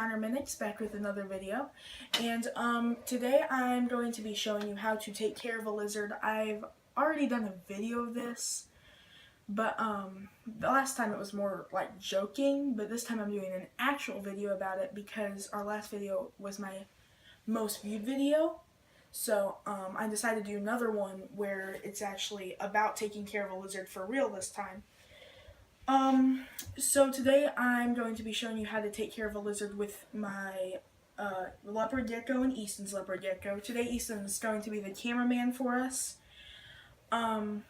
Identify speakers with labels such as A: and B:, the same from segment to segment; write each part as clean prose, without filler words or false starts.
A: designer Minix back with another video, and today I'm going to be showing you how to take care of a lizard. I've already done a video of this, but the last time it was more like joking, but this time I'm doing an actual video about it because our last video was my most viewed video. So I decided to do another one where it's actually about taking care of a lizard for real this time. So today I'm going to be showing you how to take care of a lizard with my leopard gecko and Easton's leopard gecko. Today Easton's going to be the cameraman for us. And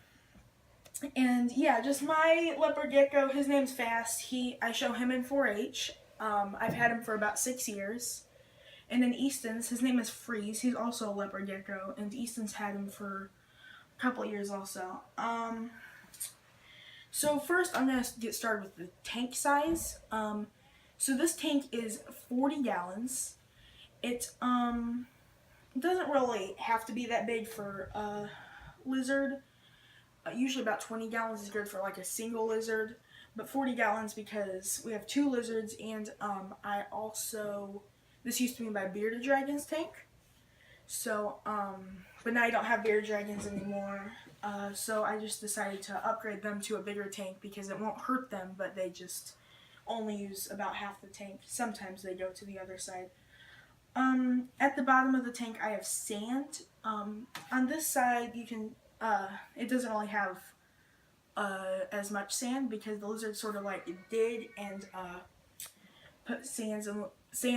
A: yeah, just my leopard gecko, his name's Fast. I show him in 4-H. I've had him for about 6 years. And then Easton's, his name is Freeze. He's also a leopard gecko, and Easton's had him for a couple of years also. So first I'm going to get started with the tank size. So this tank is 40 gallons. It doesn't really have to be that big for a lizard. Usually about 20 gallons is good for like a single lizard, but 40 gallons because we have 2 lizards, and this used to be my bearded dragons tank. So, but now I don't have bearded dragons anymore. So I just decided to upgrade them to a bigger tank because it won't hurt them, but they just only use about half the tank. Sometimes they go to the other side. At the bottom of the tank I have sand. On this side you can, it doesn't really have as much sand because the lizards sort of like dig and put sand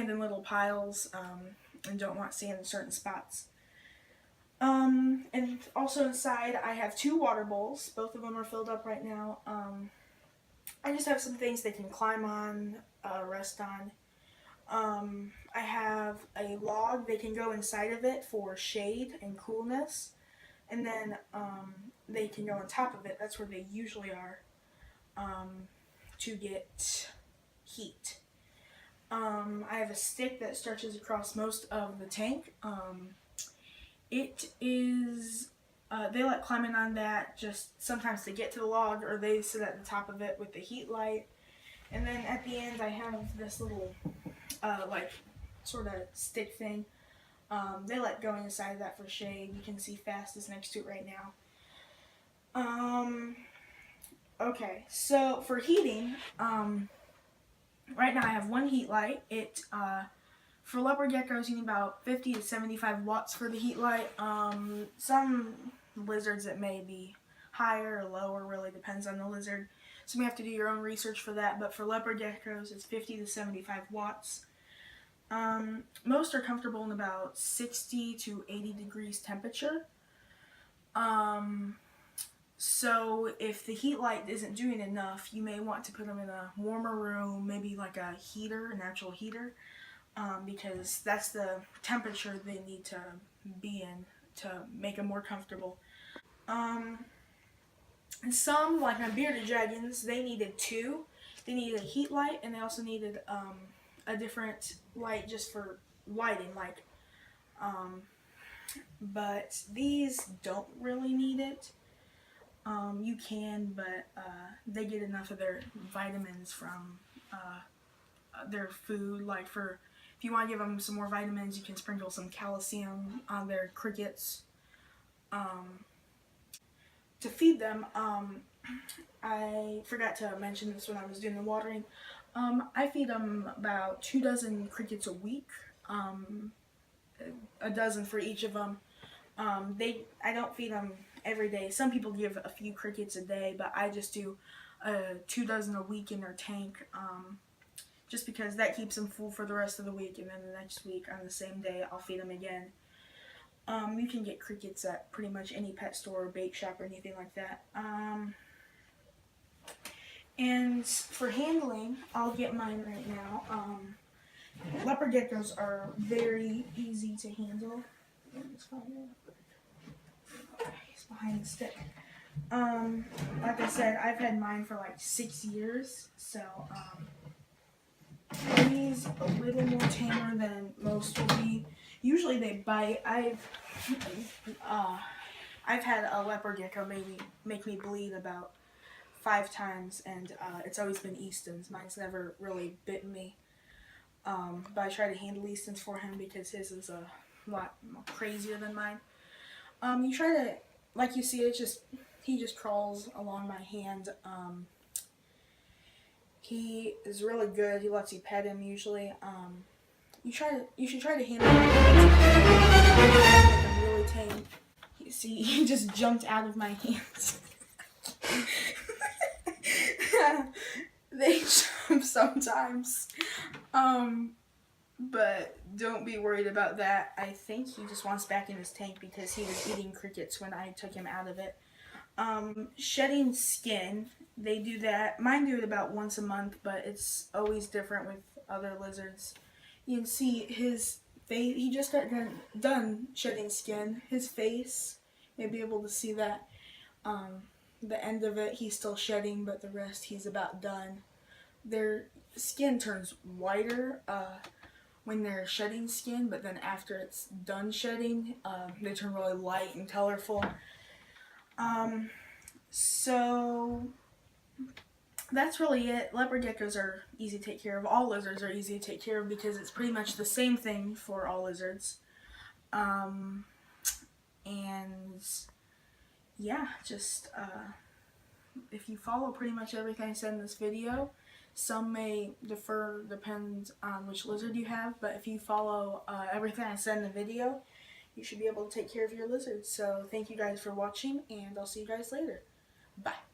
A: in little piles and don't want sand in certain spots. And also inside I have 2 water bowls. Both of them are filled up right now. I just have some things they can climb on, rest on. I have a log. They can go inside of it for shade and coolness. And then they can go on top of it. That's where they usually are to get heat. I have a stick that stretches across most of the tank. They like climbing on that just sometimes to get to the log, or they sit at the top of it with the heat light. And then at the end I have this little like sort of stick thing. They like going inside of that for shade. You can see Fast is next to it right now. Okay, so for heating, right now I have 1 heat light. For leopard geckos you need about 50 to 75 watts for the heat light. Some lizards it may be higher or lower, really depends on the lizard. So you have to do your own research for that, but for leopard geckos it's 50 to 75 watts. Most are comfortable in about 60 to 80 degrees temperature. So if the heat light isn't doing enough, you may want to put them in a warmer room, maybe like a heater, an actual heater, because that's the temperature they need to be in to make them more comfortable. And some, like my bearded dragons, they needed 2. They needed a heat light, and they also needed a different light just for lighting, like, but these don't really need it. You can, but they get enough of their vitamins from their food. Like if you want to give them some more vitamins, you can sprinkle some calcium on their crickets. To feed them, I forgot to mention this when I was doing the watering. I feed them about 2 dozen crickets a week, a dozen for each of them. I don't feed them every day. Some people give a few crickets a day, but I just do 2 dozen a week in their tank, just because that keeps them full for the rest of the week, and then the next week on the same day I'll feed them again. You can get crickets at pretty much any pet store or bait shop or anything like that. And for handling, I'll get mine right now. Leopard geckos are very easy to handle. Let's find it. Okay, he's behind the stick. Like I said, I've had mine for like 6 years, so he's a little more tamer than most will be. Usually they bite. I've had a leopard gecko make me bleed about 5 times, and it's always been Easton's. Mine's never really bitten me. But I try to handle these things for him because his is a lot crazier than mine. You try to, like you see, he just crawls along my hand. He is really good. He lets you pet him usually. You should try to handle him like I'm really tame. See, he just jumped out of my hands. They jump sometimes. But don't be worried about that. I think he just wants back in his tank because he was eating crickets when I took him out of it. Shedding skin, they do that. Mine do it about once a month, but it's always different with other lizards. You can see his face, he just got done shedding skin. His face, you'll be able to see that. The end of it, he's still shedding, but the rest, he's about done. Their skin turns whiter when they're shedding skin, but then after it's done shedding, they turn really light and colorful. So that's really it. Leopard geckos are easy to take care of. All lizards are easy to take care of because it's pretty much the same thing for all lizards. And yeah, just if you follow pretty much everything I said in this video, some may differ, depends on which lizard you have, but if you follow everything I said in the video, you should be able to take care of your lizards. So thank you guys for watching, and I'll see you guys later. Bye.